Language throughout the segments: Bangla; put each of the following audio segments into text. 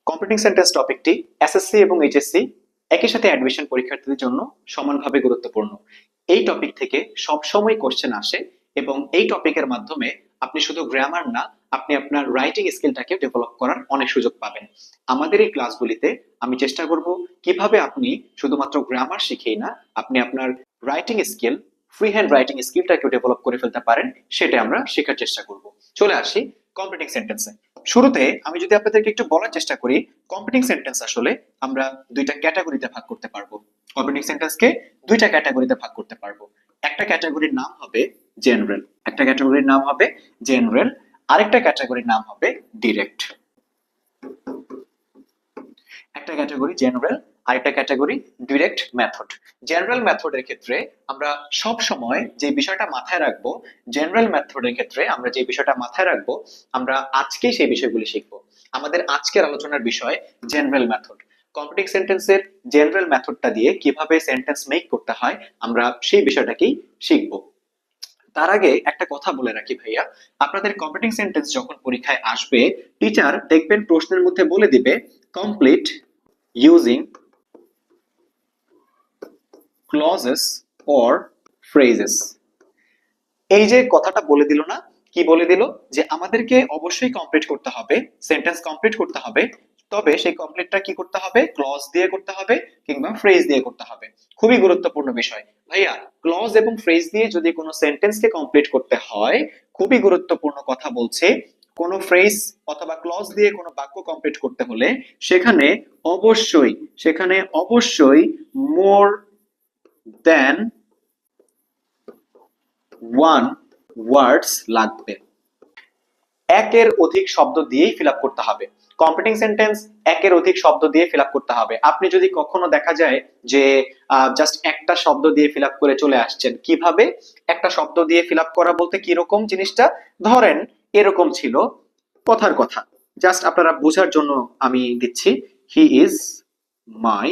কম্পিউটিং সেন্টেন্স টপিকটি এসএসসি এবং এইচএসসি একই সাথে অ্যাডমিশন পরীক্ষার্থীদের জন্য সমানভাবে গুরুত্বপূর্ণ। এই টপিক থেকে সবসময় কোশ্চেন আসে এবং এই টপিকের মাধ্যমে আপনি শুধু গ্রামার না, আপনি আপনার রাইটিং স্কিলটাকে ডেভেলপ করার অনেক সুযোগ পাবেন। আমাদের এই ক্লাসগুলিতে আমি চেষ্টা করব কিভাবে আপনি শুধুমাত্র গ্রামার শিখেই না, আপনি আপনার writing skill, free hand writing স্কিলটাকে ডেভেলপ করে ফেলতে পারেন, সেটা আমরা শেখার চেষ্টা করব। চলে আসি কম্পিউটিং সেন্টেন্সে। শুরুতে আমি যদি আপনাদেরকে একটু বলার চেষ্টা করি, কম্পিউটিং সেন্টেন্স আসলে আমরা দুইটা ক্যাটাগরিতে ভাগ করতে পারবো। কম্পিউটিং সেন্টেন্সকে দুইটা ক্যাটাগরিতে ভাগ করতে পারবো। একটা ক্যাটাগরির নাম হবে জেনারেল, একটা ক্যাটাগরির নাম হবে জেনারেল, আরেকটা ক্যাটাগরির নাম হবে ডিরেক্ট। একটা ক্যাটাগরি জেনারেল, আরেকটা ক্যাটাগরি ডিরেক্ট মেথড। জেনারেল মেথডের ক্ষেত্রে আমরা সব সময় যে বিষয়টা মাথায় রাখবো, জেনারেল মেথডের ক্ষেত্রে আমরা যে বিষয়টা মাথায় রাখবো, আমরা আজকেই সেই বিষয়গুলি শিখবো। আমাদের আজকের আলোচনার বিষয় জেনারেল মেথড। কম্পিউটিং সেন্টেন্সের জেনারেল মেথডটা দিয়ে কিভাবে সেন্টেন্স মেক করতে হয় আমরা সেই বিষয়টাকেই শিখবো। তার আগে একটা কথা বলে রাখি ভাইয়া, আপনাদের কম্পিউটিং সেন্টেন্স যখন পরীক্ষায় আসবে, টিচার দেখবেন প্রশ্নের মধ্যে বলে দিবে complete using clauses or phrases. এই যে কথাটা বলে দিল না, কি বলে দিল যে আমাদেরকে অবশ্যই কমপ্লিট করতে হবে, সেন্টেন্স কমপ্লিট করতে হবে, তবে সেই কমপ্লিটটা কি করতে হবে, ক্লজ দিয়ে করতে হবে কিংবা ফ্রেজ দিয়ে করতে হবে। খুবই গুরুত্বপূর্ণ বিষয় ভাইয়া, ক্লজ এবং ফ্রেজ দিয়ে যদি কোনো সেন্টেন্সকে কমপ্লিট করতে হয়, খুবই গুরুত্বপূর্ণ কথা বলছে, কোন ফ্রেজ অথবা ক্লজ দিয়ে কোনো বাক্য কমপ্লিট করতে হলে সেখানে অবশ্যই মোর দেন ওয়ান ওয়ার্ডস লাগবে। একের অধিক শব্দ দিয়েই ফিল আপ করতে হবে। কম্পিউটিং সেন্টেন্স একের অধিক শব্দ দিয়ে ফিল আপ করতে হবে। আপনি যদি কখনো দেখা যায় যে জাস্ট একটা শব্দ দিয়ে ফিল আপ করে চলে আসছেন, কিভাবে একটা শব্দ দিয়ে ফিল আপ করা বলতে কিরকম জিনিসটা, ধরেন এরকম ছিল কথার কথা, জাস্ট আপনারা বোঝার জন্য আমি দিচ্ছি, হি ইজ মাই।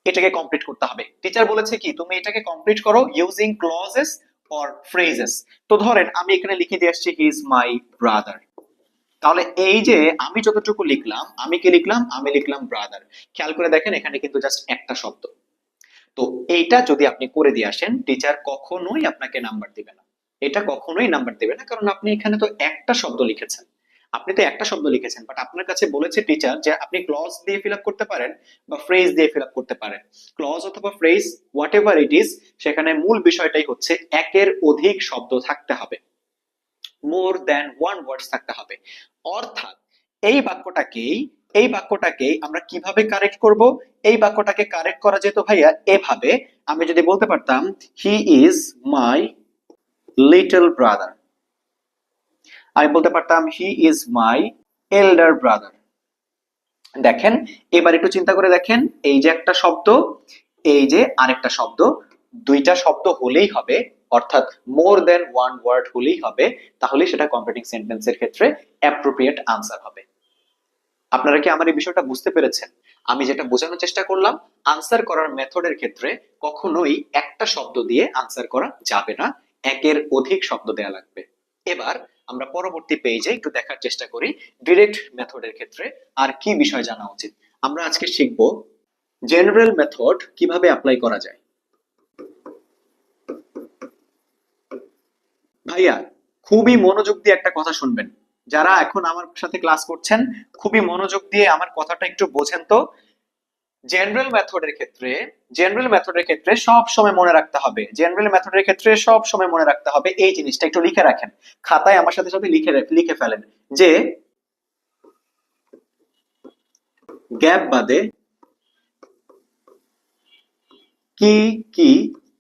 এটাকে কমপ্লিট করতে হবে। টিচার বলেছে কি তুমি এটাকে কমপ্লিট করো ইউজিং ক্লজেস অর ফ্রেজেস। তো ধরেন আমি এখানে লিখে দিয়ে আসছি হি ইজ মাই ব্রাদার। তাহলে এই যে আমি যতটুকু লিখলাম, আমি কি লিখলাম, আমি লিখলাম ব্রাদার। খেয়াল করে দেখেন এখানে কিন্তু জাস্ট একটা শব্দ। তো এইটা যদি আপনি করে দিয়ে আসেন, টিচার কখনোই আপনাকে নাম্বার দিবে না। এটা কখনোই নাম্বার দিবে না, কারণ আপনি এখানে তো একটা শব্দ লিখেছেন। বাট আপনার কাছে বলেছে টিচার যে আপনি ক্লজ দিয়ে ফিল আপ করতে পারেন বা ফ্রেজ দিয়ে ফিল আপ করতে পারেন। ক্লজ অথবা phrase, what ever it is, সেখানে মূল বিষয়টাই হচ্ছে একের অধিক শব্দ থাকতে হবে, মোর দ্যান ওয়ান ওয়ার্ডস থাকতে হবে। অর্থাৎ এই বাক্যটাকেই আমরা কিভাবে কারেক্ট করব, এই বাক্যটাকে কারেক্ট করা যেত ভাইয়া এভাবে, আমি যদি বলতে পারতাম he is my little brother, আমি বলতে পারতাম he is my elder brother. দেখেন এবার একটু চিন্তা করে দেখেন, এই যে একটা শব্দ, এই যে আরেকটা শব্দ, দুইটা শব্দ হলেই হবে, অর্থাৎ মোর দেন ওয়ান ওয়ার্ড হলেই হবে, তাহলে সেটা কম্পিউটিং সেন্টেন্সের ক্ষেত্রে অ্যাপ্রোপ্রিয়েট আনসার হবে। আপনারা কি আমার এই বিষয়টা বুঝতে পেরেছেন? আমি যেটা বোঝানোর চেষ্টা করলাম, আনসার করার মেথডের ক্ষেত্রে কখনোই একটা শব্দ দিয়ে আনসার করা যাবে না, একের অধিক শব্দ দেয়া লাগবে। এবার আমরা পরবর্তী পেজে একটু দেখার চেষ্টা করি ডিরেক্ট মেথডের ক্ষেত্রে আর কি বিষয় জানা উচিত। আমরা আজকে শিখব জেনারেল মেথড কিভাবে অ্যাপ্লাই করা যায়। ভাইয়া খুবই মনোযোগ দিয়ে একটা কথা শুনবেন, যারা এখন আমার সাথে ক্লাস করছেন খুবই মনোযোগ দিয়ে আমার কথাটা একটু বোঝেন তো। জেনারেল মেথডের ক্ষেত্রে সব সময় মনে রাখতে হবে এই জিনিসটা, একটু লিখে রাখেন খাতায়, আমার সাথে সাথে লিখে ফেলেন যে গ্যাপ বাদে কি কি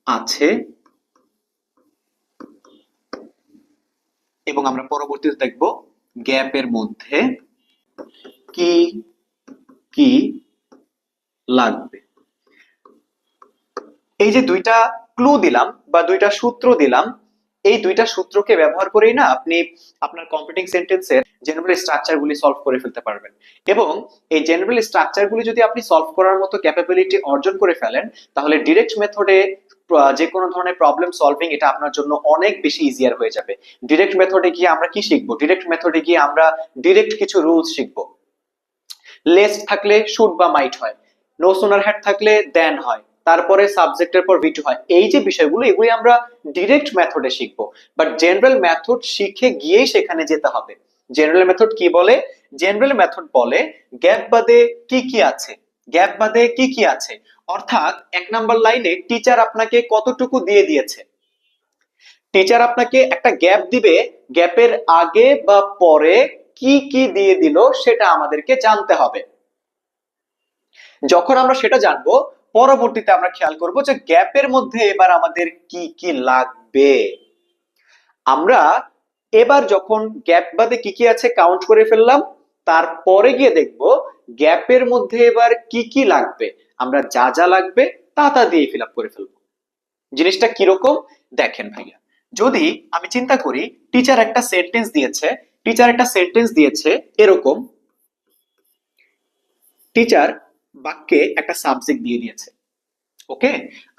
আছে, এবং আমরা পরবর্তীতে দেখব গ্যাপের মধ্যে কি কি লাগবে। এই যে দুইটা ক্লু দিলাম বা দুইটা সূত্র দিলাম, এই দুইটা সূত্রকে ব্যবহার করেই না আপনি আপনার কম্পিউটিং সেন্টেন্সের জেনারেল স্ট্রাকচারগুলি সলভ করে ফেলতে পারবেন। এবং এই জেনারেল স্ট্রাকচারগুলি যদি আপনি সলভ করার মতো ক্যাপাবিলিটি অর্জন করে ফেলেন, তাহলে ডিরেক্ট মেথডে যে কোনো ধরনের প্রবলেম সলভিং এটা আপনার জন্য অনেক বেশি ইজিয়ার হয়ে যাবে। ডিরেক্ট মেথডে গিয়ে আমরা কি শিখবো? ডিরেক্ট মেথডে গিয়ে আমরা ডিরেক্ট কিছু রুলস শিখবো। লেস্ট থাকলে শুড বা মাইট হয়, নো সোনার হ্যাড থাকলে দেন হয়, তারপরে সাবজেক্টের পর ভিটু হয়। এই যে বিষয়গুলো এগুলি আমরা ডিরেক্ট মেথডে শিখবো, বাট জেনারেল মেথড শিখে গিয়েই সেখানে যেতে হবে। জেনারেল মেথড কি বলে? জেনারেল মেথড বলে গ্যাপ বাদে কি কি আছে, গ্যাপ বাদে কি কি আছে, অর্থাৎ 1 নাম্বার লাইনে টিচার আপনাকে কতটুকু দিয়ে দিয়েছে, টিচার আপনাকে একটা গ্যাপ দিবে, গ্যাপের আগে বা পরে কি কি দিয়ে দিল সেটা আমাদেরকে জানতে হবে। যখন আমরা সেটা জানবো, পরবর্তীতে আমরা খেয়াল করব যে গ্যাপের মধ্যে এবার আমাদের কি কি লাগবে। আমরা এবার যখন গ্যাপ বাদে কি কি আছে কাউন্ট করে ফেললাম, তারপরে গিয়ে দেখব গ্যাপের মধ্যে এবার কি কি লাগবে, আমরা যা যা লাগবে তা তা দিয়ে ফিল আপ করে ফেলবো। জিনিসটা কিরকম দেখেন ভাইয়া, যদি আমি চিন্তা করি টিচার একটা সেন্টেন্স দিয়েছে, টিচার একটা সেন্টেন্স দিয়েছে এরকম, টিচার বাক্যে একটা সাবজেক্ট দিয়ে দিয়েছে, ওকে।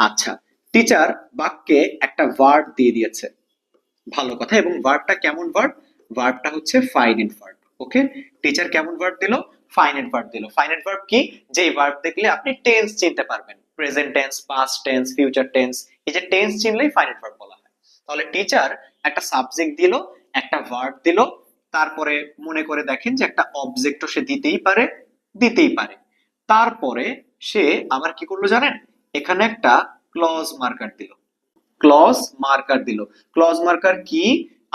আচ্ছা, টিচার বাক্যে একটা ভার্ব দিয়ে দিয়েছে, ভালো কথা। এবং ভার্বটা কেমন ভার্ব? ভার্বটা হচ্ছে ফাইনাইট ভার্ব, ওকে। টিচার কেমন ভার্ব দিল? ফাইনাইট ভার্ব দিল। ফাইনাইট ভার্ব কি? যেই ভার্ব দেখলে আপনি টেন্স চিনতে পারবেন, present tense, past tense, future tense, এই যে টেন্স চিনলেই ফাইনাইট ভার্ব বলা হয়। তাহলে টিচার একটা সাবজেক্ট দিল, একটা ভার্ব দিল, তারপরে মনে করে দেখেন যে একটা অবজেক্টও সে দিতেই পারে, দিতেই পারে। তারপরে সে আবার কি করলো জানেন? এখানে একটা ক্লজ মার্কার দিল, ক্লজ মার্কার দিল। ক্লজ মার্কার কি?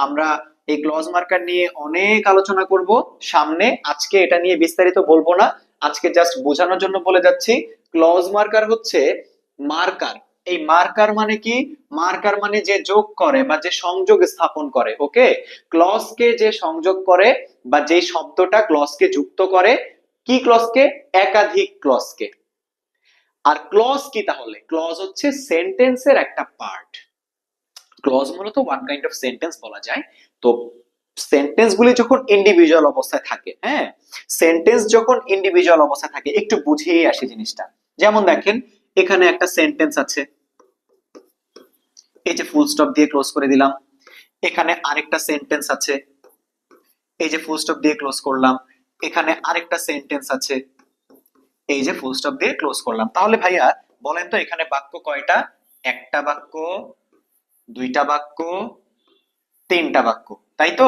আমরা এই ক্লজ মার্কার নিয়ে অনেক আলোচনা করব সামনে, আজকে এটা নিয়ে বিস্তারিত বলবো না, আজকে জাস্ট বোঝানোর জন্য বলে যাচ্ছি। ক্লজ মার্কার হচ্ছে মার্কার। এই মার্কার মানে কি? মার্কার মানে যে যোগ করে বা যে সংযোগ স্থাপন করে, ওকে। ক্লজকে যে সংযোগ করে বা যে শব্দটা ক্লজকে যুক্ত করে, কি ক্লজকে? একাধিক ক্লজকে। আর ক্লজ কি তাহলে? ক্লজ হচ্ছে সেন্টেন্সের একটা পার্ট। ক্লজ মূলত ওয়ান কাইন্ড অফ সেন্টেন্স বলা যায়। তো সেন্টেন্স গুলি যখন ইন্ডিভিজুয়াল অবস্থায় থাকে, হ্যাঁ, সেন্টেন্স যখন ইন্ডিভিজুয়াল অবস্থায় থাকে, একটু বুঝিয়ে আসি জিনিসটা। যেমন দেখেন এখানে একটা সেন্টেন্স আছে, এই যে ফুল স্টপ দিয়ে ক্লোজ করে দিলাম। এখানে আরেকটা সেন্টেন্স আছে, এই যে ফুল স্টপ দিয়ে ক্লোজ করলাম। এখানে আরেকটা সেন্টেন্স আছে, এই যে ফুল স্টপ দিয়ে ক্লোজ করলাম। তাহলে ভাইয়া বলেন তো এখানে বাক্য কয়টা? একটা বাক্য, দুইটা বাক্য, তিনটা বাক্য, তাই তো?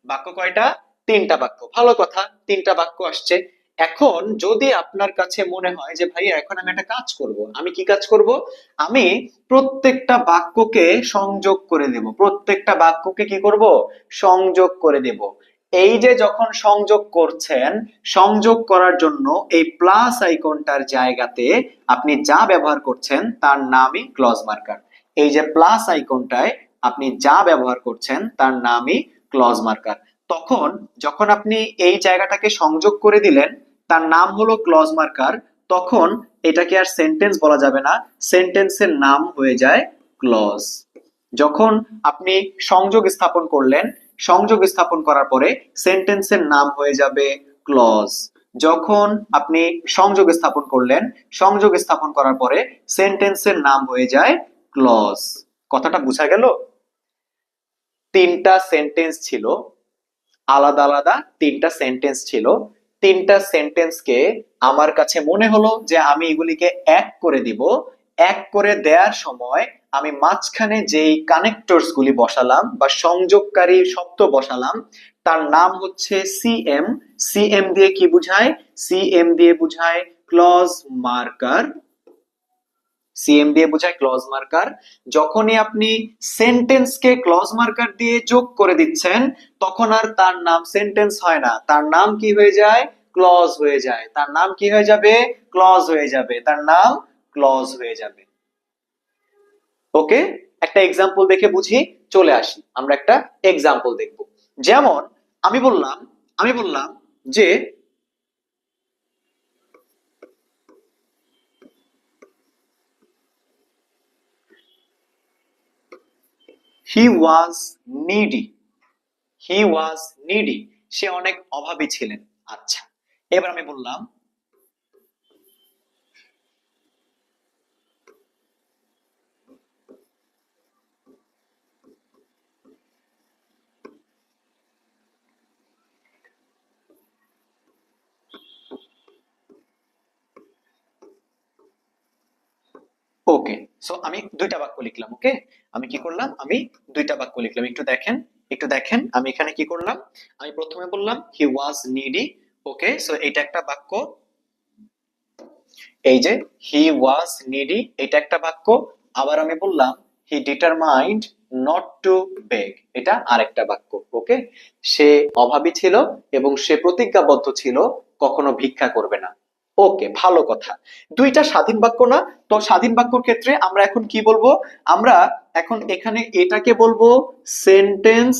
বাক্য কয়টা? তিনটা বাক্য। ভালো কথা, তিনটা বাক্য আসছে। এখন যদি আপনার কাছে মনে হয় যে ভাই এখন আমি একটা কাজ করব, আমি কি কাজ করব? আমি প্রত্যেকটা বাক্যকে সংযোগ করে দেব, প্রত্যেকটা বাক্যকে কি করব? সংযোগ করে দেব। এই যে যখন সংযোগ করছেন, সংযোগ করার জন্য এই প্লাস আইকনটার জায়গাতে আপনি যা ব্যবহার করছেন তার নামই ক্লজ মার্কার। এই যে প্লাস আইকনটায় আপনি যা ব্যবহার করছেন তার নামই ক্লজ মার্কার। তখন যখন আপনি এই জায়গাটাকে সংযোগ করে দিলেন, তার নাম হলো ক্লজ মার্কার, তখন এটাকে আর সেন্টেন্স বলা যাবে না, সেন্টেন্সের নাম হয়ে যায় ক্লজ। যখন আপনি সংযোগ স্থাপন করলেন, সংযোগ স্থাপন করার পরে সেন্টেন্সের নাম হয়ে যাবে ক্লজ। যখন আপনি সংযোগ স্থাপন করলেন, সংযোগ স্থাপন করার পরে সেন্টেন্সের নাম হয়ে যায় ক্লজ। কথাটা বোঝা গেল? তিনটা সেন্টেন্স ছিল, আলাদা আলাদা তিনটা সেন্টেন্স ছিল। তিনটা সেন্টেন্সকে আমার কাছে মনে হলো যে আমি এগুলিকে এক করে দিব। এক করে দেওয়ার সময় আমি মাঝখানে যেই কানেক্টরস গুলি বসালাম বা সংযোগকারী শব্দ বসালাম, তার নাম হচ্ছে সিএম। সিএম দিয়ে কি বুঝায়? সিএম দিয়ে বুঝায় ক্লজ মার্কার। সিএম দিয়ে বোঝায় ক্লজ মার্কার। যখনই আপনি সেন্টেন্সকে ক্লজ মার্কার দিয়ে যোগ করে দিচ্ছেন, তখন আর তার নাম সেন্টেন্স হয় না, তার নাম কি হয়ে যায়? ক্লজ হয়ে যায়। তার নাম কি হয়ে যাবে? ক্লজ হয়ে যাবে। তার নাম ক্লজ হয়ে যাবে। ওকে, একটা এক্সাম্পল দেখে বুঝি, চলে আসি, আমরা একটা এক্সাম্পল দেখব। যেমন আমি বললাম যে হি ওয়াজ নিডি, হি ওয়াজ নিডি, সে অনেক অভাবী ছিলেন। আচ্ছা, এবার আমি বললাম ওকে, সো আমি দুইটা বাক্য লিখলাম। ওকে, আমি কি করলাম, আমি দুইটা বাক্য লিখলাম। একটু দেখেন আমি এখানে কি করলাম। আমি প্রথমে বললাম হি ওয়াজ নিডি। ওকে, সো এটা একটা বাক্য। এই যে হি ওয়াজ নিডি, এটা একটা বাক্য। আবার আমি বললাম হি ডিটারমাইন্ড নট টু বেগ, এটা আরেকটা বাক্য। ওকে, সে অভাবী ছিল এবং সে প্রতিজ্ঞাবদ্ধ ছিল কখনো ভিক্ষা করবে না। ওকে, ভালো কথা। দুইটা স্বাধীন বাক্য না? তো স্বাধীন বাক্যর ক্ষেত্রে আমরা এখন কি বলবো? আমরা এখন এখানে এটাকে বলবো সেন্টেন্স।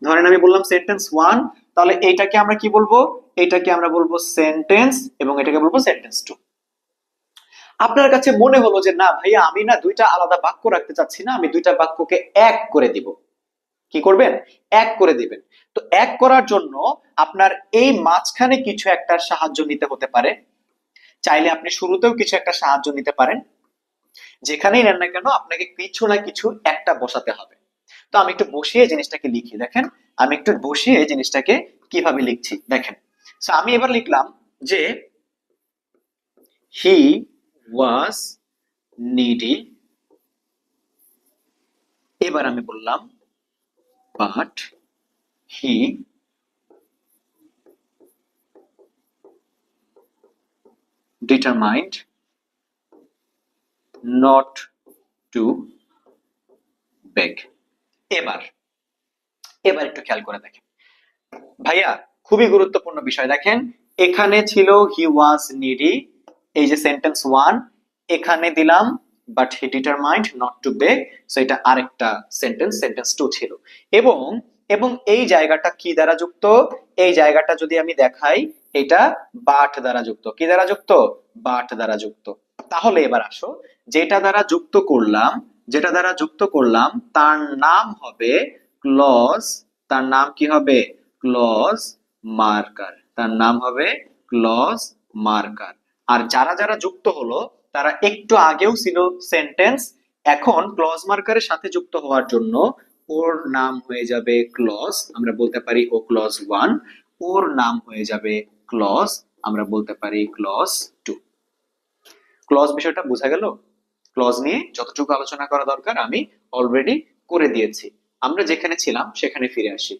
ধরেন আমি বললাম সেন্টেন্স ওয়ান, তাহলে এইটাকে আমরা কি বলবো? এটাকে আমরা বলবো সেন্টেন্স, এবং এটাকে বলবো সেন্টেন্স টু। আপনার কাছে মনে হলো যে না ভাইয়া, আমি না দুইটা আলাদা বাক্য রাখতে চাচ্ছি না, আমি দুইটা বাক্যকে এক করে দিব। কি করবেন? এক করে দিবেন। তো এক করার জন্য আপনার এই মাঝখানে কিছু একটা সাহায্য নিতে হতে পারে। চাইলে আপনি শুরুতেও কিছু একটা সাহায্য নিতে পারেন। যেখানেই নেন না কেন আপনাকে কিছু না কিছু একটা বসাতে হবে। তো আমি একটু বসিয়ে জিনিসটাকে লিখি। দেখেন আমি একটু বসিয়ে জিনিসটাকে কিভাবে লিখছি দেখেন। তো আমি এবার লিখলাম যে হি ওয়াজ নিডি। এবার আমি বললাম but he determined not to beg. এবার এবার একটু খেয়াল করে দেখেন ভাইয়া, খুবই গুরুত্বপূর্ণ বিষয়। দেখেন এখানে ছিল হি ওয়াজ নিডি, এই যে সেন্টেন্স ওয়ান। এখানে দিলাম but he determined not to beg, so এটা আরেকটা সেন্টেন্স, সেন্টেন্স টু ছিল। এবং এবং এই জায়গাটা কি দ্বারা যুক্ত? এই জায়গাটা যদি আমি দেখাই, এটা বাট দ্বারা যুক্ত। কি দ্বারা যুক্ত? বাট দ্বারা যুক্ত। তাহলে এবার আসো, যেটা দ্বারা যুক্ত করলাম, যেটা দ্বারা যুক্ত করলাম তার নাম হবে ক্লজ। তার নাম কি হবে? Clause marker. তার নাম হবে ক্লজ মার্কার। আর যারা যারা যুক্ত হলো তারা একটু আগেও ছিল সেন্টেন্স, এখন ক্লজ মার্কারের সাথে যুক্ত হওয়ার জন্য ওর নাম হয়ে যাবে ক্লজ। আমরা বলতে পারি ও ক্লজ ওয়ান। ওর নাম হয়ে যাবে ক্লজ, আমরা বলতে পারি ক্লজ টু। ক্লজ বিষয়টা বোঝা গেল? ক্লজ নিয়ে যতটুকু আলোচনা করা দরকার আমি অলরেডি করে দিয়েছি। আমরা যেখানে ছিলাম সেখানে ফিরে আসি।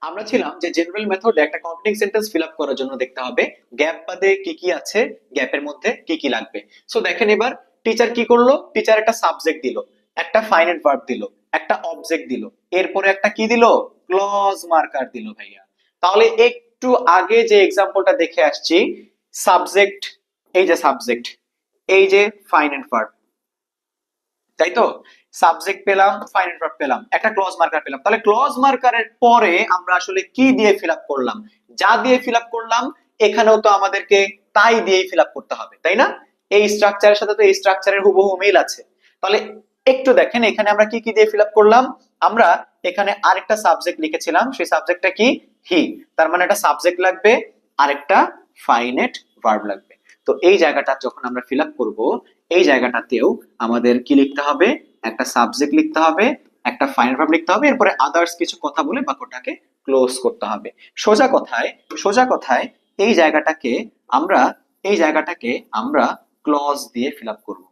আমরা ছিলাম যে জেনারেল মেথডে একটা কমপ্লিট সেন্টেন্স ফিল আপ করার জন্য দেখতে হবে গ্যাপ বাদে কি কি আছে, গ্যাপের মধ্যে কি কি লাগবে। সো দেখেন এবার টিচার কি করলো? টিচার একটা সাবজেক্ট দিল, একটা ফাইনাইট ভার্ব দিল, একটা অবজেক্ট দিল, এরপরে একটা কি দিল? ক্লজ মার্কার দিল ভাইয়া। তাহলে একটু আগে যে এক্সাম্পলটা দেখে আসছি, সাবজেক্ট, এই যে সাবজেক্ট, এই যে ফাইনাইট ভার্ব, তাই তো? সাবজেক্ট পেলাম, ফাইনাইট ভার্ব পেলাম, একটা ক্লজ মার্কার পেলাম। তাহলে ক্লজ মার্কারের পরে আমরা আসলে কি দিয়ে ফিল আপ করলাম? যা দিয়ে ফিল আপ করলাম এখানেও তো আমাদেরকে তাই দিয়েই ফিল আপ করতে হবে, তাই না? এই স্ট্রাকচারের সাথে তো এই স্ট্রাকচারের হুবহু মিল আছে। তাহলে একটু দেখেন এখানে আমরা কি কি দিয়ে ফিল আপ করলাম। আমরা এখানে আরেকটা সাবজেক্ট লিখেছিলাম, সেই সাবজেক্টটা কি? হি। তার মানে একটা সাবজেক্ট লাগবে, আরেকটা ফাইনাইট ভার্ব লাগবে। তো এই জায়গাটা যখন আমরা ফিল আপ করবো, এই জায়গাটাতেও আমাদের কি লিখতে হবে? একটা সাবজেক্ট লিখতে হবে, একটা ফাইনাল ভার্ব লিখতে হবে, এরপরে আদার্স কিছু কথা বলে বাক্যটাকে ক্লোজ করতে হবে। সোজা কথায় এই জায়গাটাকে আমরা ক্লজ দিয়ে ফিল আপ করবো।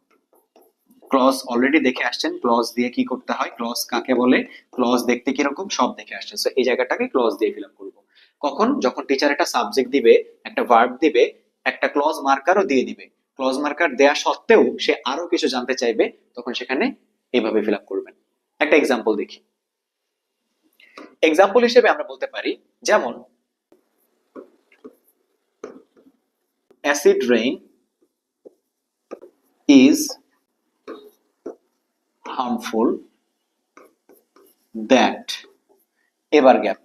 ক্লজ অলরেডি দেখে আসছেন ক্লজ দিয়ে কি করতে হয়, ক্লজ কাকে বলে, ক্লজ দেখতে কিরকম সব দেখে আসছেন। সো এই জায়গাটাকে ক্লজ দিয়ে ফিল আপ করবো। কখন? যখন টিচার একটা সাবজেক্ট দিবে, একটা ভার্ব দিবে, একটা ক্লজ মার্কারও দিয়ে দিবে। ক্লজ মার্কার দেয়া সত্ত্বেও সে আরো কিছু জানতে চাইবে, তখন সেখানে এইভাবে ফিল আপ করবেন। একটা এক্সাম্পল দেখি। এক্সাম্পল হিসেবে আমরা বলতে পারি, যেমন acid rain is harmful that। এবার গ্যাপ।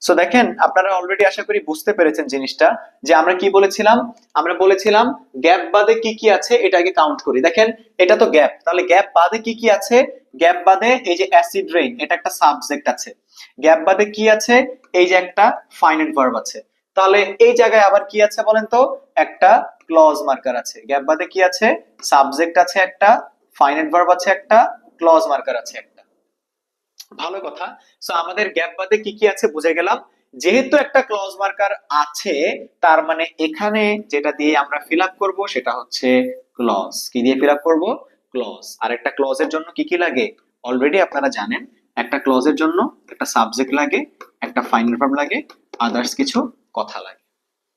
সো দেখেন আপনারা অলরেডি আশা করি বুঝতে পেরেছেন জিনিসটা, যে আমরা কি বলেছিলাম? আমরা বলেছিলাম গ্যাপ বাদে কি কি আছে এটা আগে কাউন্ট করি। দেখেন এটা তো গ্যাপ, তাহলে গ্যাপ বাদে কি কি আছে? গ্যাপ বাদে এই যে অ্যাসিড রেইন, এটা একটা সাবজেক্ট আছে। গ্যাপ বাদে কি আছে? এই যে একটা ফাইনাইট ভার্ব আছে। তাহলে এই জায়গায় আবার কি আছে বলেন তো? একটা ক্লজ মার্কার আছে। গ্যাপ বাদে কি আছে? সাবজেক্ট আছে একটা, ফাইনাইট ভার্ব আছে একটা, ক্লজ মার্কার আছে একটা। ভালো কথা। সো আমাদের গ্যাপ বাদে কি কি আছে বুঝে গেলাম। যেহেতু একটা ক্লজ মার্কার আছে, তার মানে এখানে যেটা দিয়ে আমরা ফিল আপ করবো সেটা হচ্ছে ক্লজ। কি দিয়ে ফিল আপ করবো? ক্লজ। আর একটা ক্লজের জন্য কি কি লাগে অলরেডি আপনারা জানেন। একটা ক্লজের জন্য একটা সাবজেক্ট লাগে, একটা ফাইনাল ভার্ব লাগে, আদার্স কিছু কথা লাগে।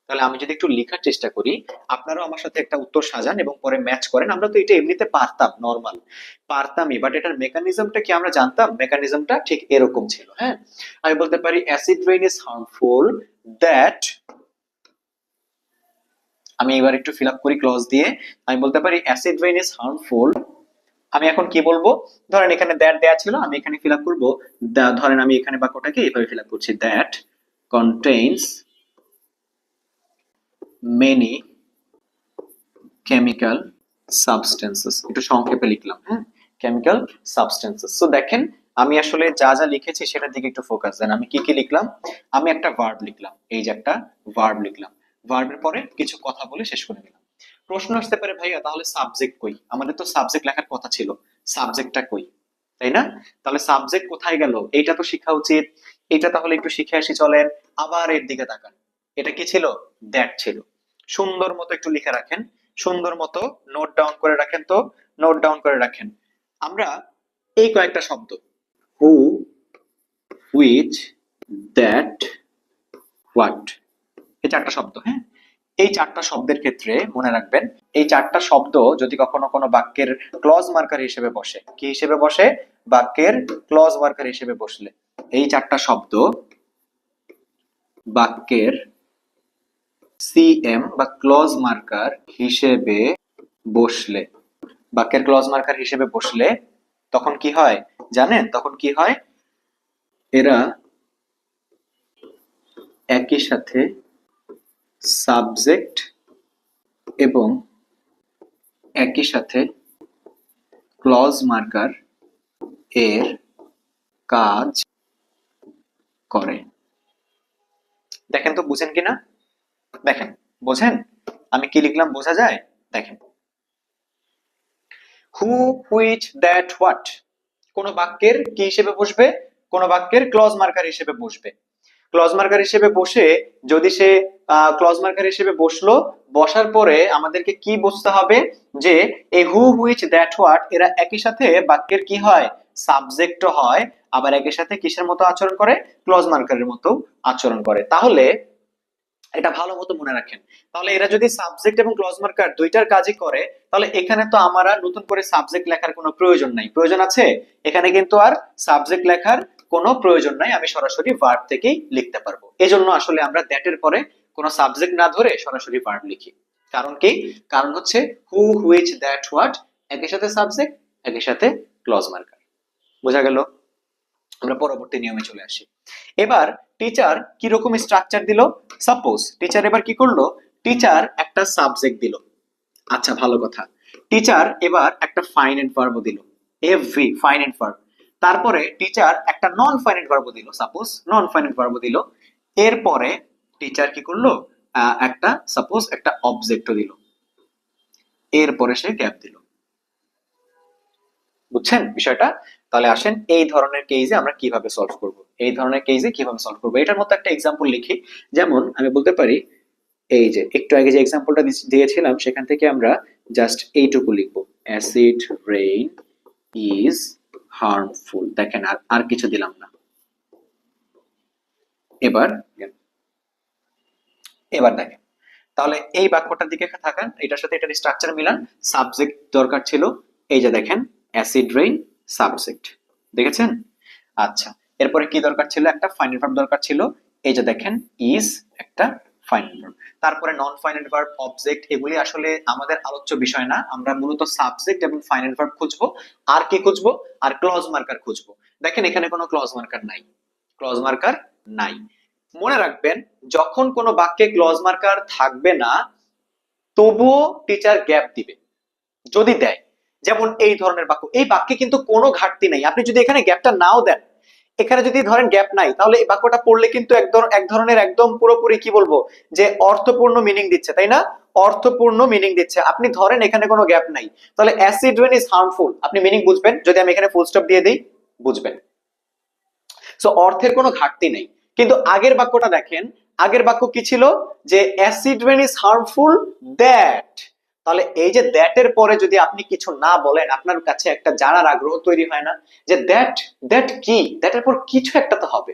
তাহলে আমি যদি একটু লেখার চেষ্টা করি, আপনারাও আমার সাথে একটা উত্তর সাজান এবং পরে ম্যাচ করেন। আমরা তো এটা এমনিতে পারতাম, নর্মাল পারতামই, বাট এটার মেকানিজমটা কি আমরা জানতাম? মেকানিজমটা ঠিক এরকম ছিল। হ্যাঁ, আমি বলতে পারি acid rain is harmful that, আমি এবার একটু ফিল আপ করি ক্লজ দিয়ে। আমি বলতে পারি অ্যাসিড রেইন ইজ হার্মফুল। আমি এখন কি বলবো? ধরেন এখানে দ্যাট দেয়া ছিল, আমি এখানে ফিল আপ করবো, ধরেন আমি এখানে বাক্যটাকে এইভাবে ফিল আপ করছি, that contains many chemical substances. একটু সংক্ষেপে লিখলাম, হ্যাঁ, কেমিক্যাল সাবস্টেন্সেস। তো দেখেন আমি আসলে যা যা লিখেছি সেটার দিকে একটু ফোকাস দেন। আমি কি কি লিখলাম? আমি একটা ভার্ব লিখলাম, এই যে একটা ভার্ব লিখলাম, ভার্বের পরে কিছু কথা বলে শেষ করে দিলাম। প্রশ্ন আসতে পারে, ভাইয়া তাহলে সাবজেক্ট কই? আমাদের তো সাবজেক্ট লেখার কথা ছিল, সাবজেক্টটা কই? তাই না? তাহলে সাবজেক্ট কোথায় গেল? এইটা তো শেখা উচিত। এটা তাহলে একটু শিখে আসি চলেন। আবার এর দিকে তাকান, এটা কি ছিল? দ্যাট ছিল। সুন্দর মতো একটু লিখে রাখেন, সুন্দর মতো নোট ডাউন করে রাখেন। তো নোট ডাউন করে রাখেন। আমরা এই কয়েকটা শব্দ, হু, হুইচ, দ্যাট, হোয়াট, এই চারটা শব্দ, হ্যাঁ, এই চারটা শব্দের ক্ষেত্রে মনে রাখবেন, এই চারটা শব্দ যদি কখনো কোনো বাক্যের ক্লজ মার্কার হিসেবে বসে, কি হিসেবে বসে? বাক্যের ক্লজ মার্কার হিসেবে বসলে, এই চারটা শব্দ বাক্যের সিএম বা ক্লজ মার্কার হিসেবে বসলে, বাক্যের ক্লজ মার্কার হিসেবে বসলে তখন কি হয় জানেন? তখন কি হয়? এরা একই সাথে সাবজেক্ট এবং একই সাথে ক্লজ মার্কার এর কাজ করে। দেখেন তো বুঝেন কিনা? দেখেন, বোঝেন আমি কি লিখলাম? বোঝা যায়? দেখেন, হু, হুইচ, দ্যাট, হোয়াট কোন বাক্যের কি হিসেবে বসবে? কোন বাক্যের ক্লজ মার্কার হিসেবে বসবে। ক্লজ মার্কার হিসেবে বসে যদি সে ক্লজ মার্কার হিসেবে বসলো, বসার পরে আমাদেরকে কি বুঝতে হবে? যে এই হু, হুইচ, দ্যাট, হোয়াট এরা একই সাথে বাক্যের কি হয়? সাবজেক্ট হয়, আবার একই সাথে কিসের মতো আচরণ করে? ক্লজ মার্কারের মতো আচরণ করে। তাহলে এটা ভালো মতো মনে রাখেন। তাহলে এরা যদি সাবজেক্ট এবং ক্লজ মার্কার দুইটার কাজই করে, তাহলে এখানে তো আমার আর নতুন করে সাবজেক্ট লেখার কোনো প্রয়োজন নাই। প্রয়োজন আছে? এখানে কিন্তু আর সাবজেক্ট লেখার কোনো প্রয়োজন নাই, আমি সরাসরি ভার্ব থেকেই লিখতে পারবো। এজন্য আসলে আমরা দ্যাট এর পরে কোনো সাবজেক্ট না ধরে সরাসরি ভার্ব লিখি। কারণ কি? কারণ হচ্ছে হু, হুইচ, দ্যাট, হোয়াট একই সাথে সাবজেক্ট, একই সাথে ক্লজ মার্কার। বোঝা গেল? আমরা পরবর্তী নিয়মে চলে আসি। এবার টিচার কি রকম স্ট্রাকচার দিল? সাপোজ টিচার এবার কি করলো? টিচার একটা সাবজেক্ট দিল। আচ্ছা, ভালো কথা। টিচার এবার একটা ফাইনাইট ভার্ব দিল, এভরি ফাইনাইট ভার্ব। তারপরে টিচার একটা নন ফাইনাইট ভার্ব দিল, সাপোজ নন ফাইনাইট ভার্ব দিল। এরপরে টিচার কি করলো? একটা সাপোজ একটা অবজেক্টও দিল। এরপরে সে গ্যাপ দিল। বুঝছেন বিষয়টা? তাহলে আসেন এই ধরনের কেসে আমরা কিভাবে সলভ করব, এই ধরনের কেসে কিভাবে সলভ করব এটার মতো একটা एग्जांपल লিখি। যেমন আমি বলতে পারি, এই যে একটু আগে যে एग्जांपलটা দিয়েছিলাম সেখান থেকে আমরা জাস্ট এইটুকু লিখব, অ্যাসিড রেইন ইজ হার্মফুল। দেখেন আর কিছু দিলাম না। এবার এবার দেখেন, তাহলে এই বাক্যটার দিকে তাকান, এটার সাথে এটার স্ট্রাকচার মিলান। সাবজেক্ট দরকার ছিল, এই যে দেখেন অ্যাসিড রেইন সাবজেক্ট, দেখেছেন? আচ্ছা, এরপরে কি দরকার ছিল? একটা ফাইনাল ভার্ব দরকার ছিল, এই যে দেখেন ইজ একটা ফাইনাল ভার্ব। তারপরে নন ফাইনাল ভার্ব, অবজেক্ট এগুলি আসলে আমাদের আলোচ্য বিষয় না। আমরা মূলত সাবজেক্ট এবং ফাইনাল ভার্ব খুঁজবো। আর কি খুঁজবো? আর ক্লজ মার্কার খুঁজবো। দেখেন এখানে কোনো ক্লজ মার্কার নাই, ক্লজ মার্কার নাই। মনে রাখবেন, যখন কোনো বাক্যে ক্লজ মার্কার থাকবে না তবুও টিচার গ্যাপ দিবে। যদি দেয়, যেমন এই ধরনের বাক্য, এই বাক্যে কিন্তু কোনো ঘাটতি নাই, আপনি যদি এখানে গ্যাপটা নাও দেন, এখানে যদি ধরেন গ্যাপ নাই, তাহলে এই বাক্যটা পড়লে কিন্তু এক ধরনের একদম পুরোপুরি কি বলবো, যে অর্থপূর্ণ মিনিং দিচ্ছে, তাই না? অর্থপূর্ণ মিনিং দিচ্ছে। আপনি ধরেন এখানে কোনো গ্যাপ নাই, তাহলে অ্যাসিড রেইন ইজ হার্মফুল আপনি মিনিং বুঝবেন। যদি আমি এখানে ফুল স্টপ দিয়ে দিই, বুঝবেন। সো অর্থের কোনো ঘাটতি নেই। কিন্তু আগের বাক্যটা দেখেন, আগের বাক্য কি ছিল? যে acid rain is harmful that, তাহলে এই যে দ্যাট এর পরে যদি আপনি কিছু না বলেন, আপনার কাছে একটা জানার আগ্রহ তৈরি হয় না যে দ্যাট, দ্যাট কি, দ্যাট এর পর কিছু একটা তো হবে।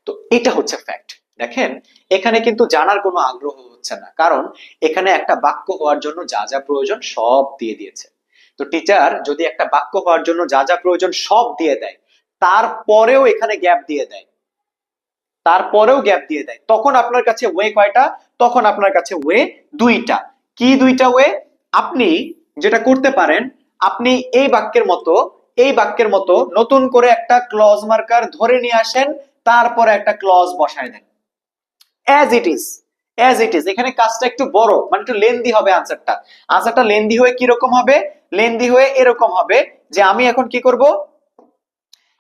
তো এটা হচ্ছে ফ্যাক্ট। দেখেন এখানে কিন্তু জানার কোনো আগ্রহ হচ্ছে না, কারণ এখানে একটা বাক্য হওয়ার জন্য যা যা প্রয়োজন সব দিয়ে দিয়েছে। তো টিচার যদি একটা বাক্য হওয়ার জন্য যা যা প্রয়োজন সব দিয়ে দেয়, তারপরেও এখানে গ্যাপ দিয়ে দেয়, তারপরেও গ্যাপ দিয়ে দেয়, তখন আপনার কাছে ওয়ে কয়টা? তখন আপনার কাছে ওয়ে দুইটা। কি দুইটা ওয়ে? আপনি যেটা করতে পারেন, আপনি এই বাক্যের মতো, এই বাক্যের মতো নতুন করে একটা ক্লজ মার্কার ধরে নিয়ে আসেন, তারপরে একটা ক্লজ বসায় then as it is, as it is. এখানে কাজটা একটু বড়, মানে একটু লেন্দি হবে আনসারটা। আনসারটা লেন্দি হয়ে কি রকম হবে? লেন্দি হয়ে এরকম হবে যে আমি এখন কি করব,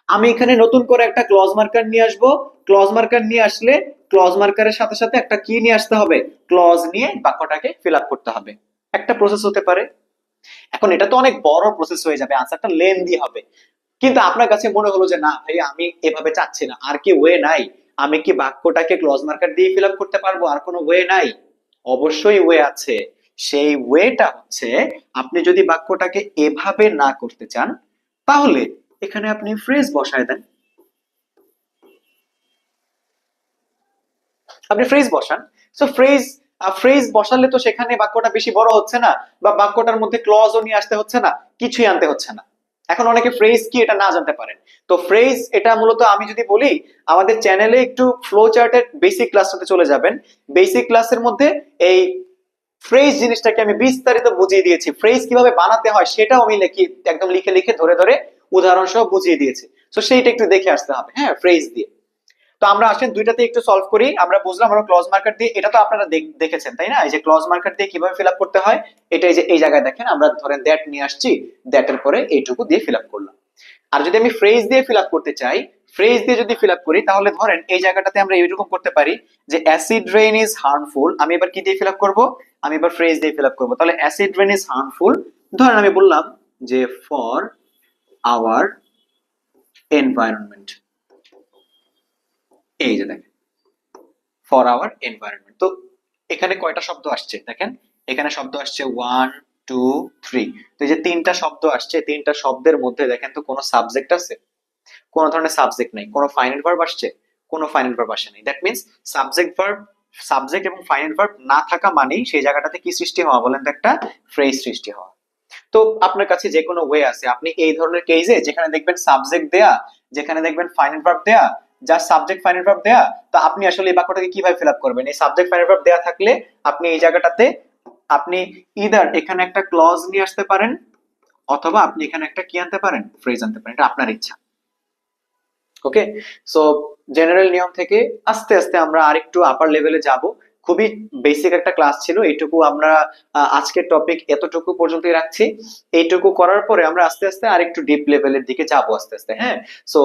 আমি এখানে নতুন করে একটা ক্লজ মার্কার নিয়ে আসবো। ক্লজ মার্কার নিয়ে আসলে ক্লজ মার্কারের সাথে সাথে একটা কি নিয়ে আসতে হবে? ক্লজ নিয়ে বাক্যটাকে ফিল আপ করতে হবে। একটা প্রসেস হতে পারে। এখন এটা তো অনেক বড় প্রসেস হয়ে যাবে, আনসারটা লেন্দি হবে। কিন্তু আপনার কাছে মনে হলো যে না ভাই আমি এভাবে চাচ্ছি না, আর কি ওয়ে নাই? আমি কি বাক্যটাকে ক্লজ মার্কার দিয়ে ফিল আপ করতে পারবো? আর কোনো ওয়ে নাই? অবশ্যই ওয়ে আছে। সেই ওয়েটা হচ্ছে, আপনি যদি বাক্যটাকে এভাবে না করতে চান, তাহলে এখানে আপনি ফ্রেজ বসায় দেন। আপনি ফ্রেজ বসান। সো ফ্রেজ বসালে তো সেখানে বাক্যটা বেশি বড় হচ্ছে না, বা বাক্যটার মধ্যে ক্লজও নিয়ে আসতে হচ্ছে না, কিছুই আনতে হচ্ছে না। এখন অনেকে ফ্রেজ কি এটা না জানতে পারেন। তো ফ্রেজ এটা মূলত, আমি যদি বলি, আমাদের চ্যানেলে একটু ফ্লো চার্টের বেসিক ক্লাসটাতে চলে যাবেন। বেসিক ক্লাসের মধ্যে এই ফ্রেজ জিনিসটাকে আমি বিস্তারিত বুঝিয়ে দিয়েছি। ফ্রেজ কিভাবে বানাতে হয় সেটাও আমি লিখি, একদম লিখে লিখে ধরে ধরে উদাহরণ সহ বুঝিয়ে দিয়েছি। তো সেইটা একটু দেখে আসতে হবে, হ্যাঁ, ফ্রেজ দিয়ে। তো আমরা আসেন দুইটাতে একটু সলভ করি। আমরা বুঝলাম আমরা ক্লজ মার্কার দিয়ে, এটা তো আপনারা দেখেছেন তাই না, এই যে ক্লজ মার্কার দিয়ে কিভাবে ফিল আপ করতে হয়। এটা এই যে এই জায়গায় দেখেন, আমরা ধরেন দ্যাট নিয়ে আসছি, দ্যাট এর পরে এইটুকু দিয়ে ফিল আপ করলাম। আর যদি আমি ফ্রেজ দিয়ে ফিল আপ করতে চাই, ফ্রেজ দিয়ে যদি ফিল আপ করি, তাহলে ধরেন এই জায়গাটাতে আমরা এইরকম করতে পারি যে অ্যাসিড রেইন ইজ হার্মফুল। আমি এবার কি দিয়ে ফিল আপ করবো? আমি এবার ফ্রেজ দিয়ে ফিল আপ করবো। তাহলে অ্যাসিড রেইন ইজ হার্মফুল, ধরেন আমি বললাম যে ফর আওয়ার এনভায়রনমেন্ট। এই যে দেখেন, ফর আওয়ার এনভায়রনমেন্ট। তো এখানে কয়টা শব্দ আসছে দেখেন, এখানে শব্দ আসছে 1 2 3। তো এই যে তিনটা শব্দ আসছে, তিনটা শব্দের মধ্যে দেখেন তো কোনো সাবজেক্ট আছে? কোনো ধরনের সাবজেক্ট নেই। কোনো ফাইনাল ভার্ব আসছে? কোনো ফাইনাল ভার্ব আসে নাই। That means subject verb, subject এবং ফাইনাল ভার্ব না থাকা মানেই সেই জায়গাটাতে কি সৃষ্টি হওয়া বলেন তো? একটা ফ্রেজ সৃষ্টি হওয়া। তো আপনার কাছে যে কোনো ওয়ে আছে, আপনি এই ধরনের কেসে যেখানে দেখবেন সাবজেক্ট দেয়া, যেখানে দেখবেন ফাইনাল ভার্ব দেয়া, যা সাবজেক্ট ফাইনাল ভার্ব দেয়া, তো আপনি আসলে এই বাক্যটাকে কিভাবে ফিল আপ করবেন? এই সাবজেক্ট ফাইনাল ভার্ব দেয়া থাকলে আপনি এই জায়গাটাতে আপনি ইদার এখানে একটা ক্লজ নিয়ে আসতে পারেন, অথবা আপনি এখানে একটা কি আনতে পারেন? ফ্রেজ আনতে পারেন। এটা আপনার ইচ্ছা। ওকে, সো জেনারেল নিয়ম থেকে আস্তে আস্তে আমরা আরেকটু আপার লেভেলে যাব। খুবই বেসিক একটা ক্লাস ছিল এইটুকু। আমরা আজকের টপিক এতটুকু পর্যন্তই রাখছি। এইটুকু করার পরে আমরা আস্তে আস্তে আরেকটু ডিপ লেভেলের দিকে যাব আস্তে আস্তে, হ্যাঁ। সো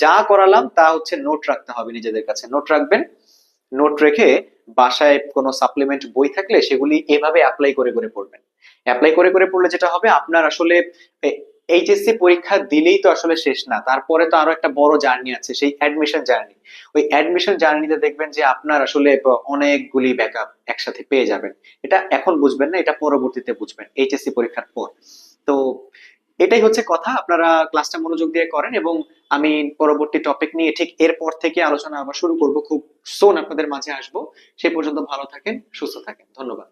যা করালাম তা হচ্ছে নোট রাখতে হবে, নিজেদের কাছে নোট রাখবেন। নোট রেখে বাসায় কোনো সাপ্লিমেন্ট বই থাকলে সেগুলি এভাবে অ্যাপ্লাই করে করে পড়বেন। অ্যাপ্লাই করে করে পড়লে যেটা হবে, আপনার আসলে এইচএসসি পরীক্ষা দিলেই তো আসলে শেষ না, তারপরে তো আরো একটা বড় জার্নি আছে, সেই অ্যাডমিশন জার্নি। ওই অ্যাডমিশন জার্নিতে দেখবেন যে আপনার আসলে অনেকগুলি ব্যাকআপ একসাথে পেয়ে যাবেন। এটা এখন বুঝবেন না, এটা পরবর্তীতে বুঝবেন এইচএসসি পরীক্ষার পর। তো এটাই হচ্ছে কথা, আপনারা ক্লাসটা মনোযোগ দিয়ে করেন, এবং আমি পরবর্তী টপিক নিয়ে ঠিক এরপর থেকে আলোচনা আবার শুরু করব, খুব সোন আপনাদের মাঝে আসবো। সেই পর্যন্ত ভালো থাকেন, সুস্থ থাকেন, ধন্যবাদ।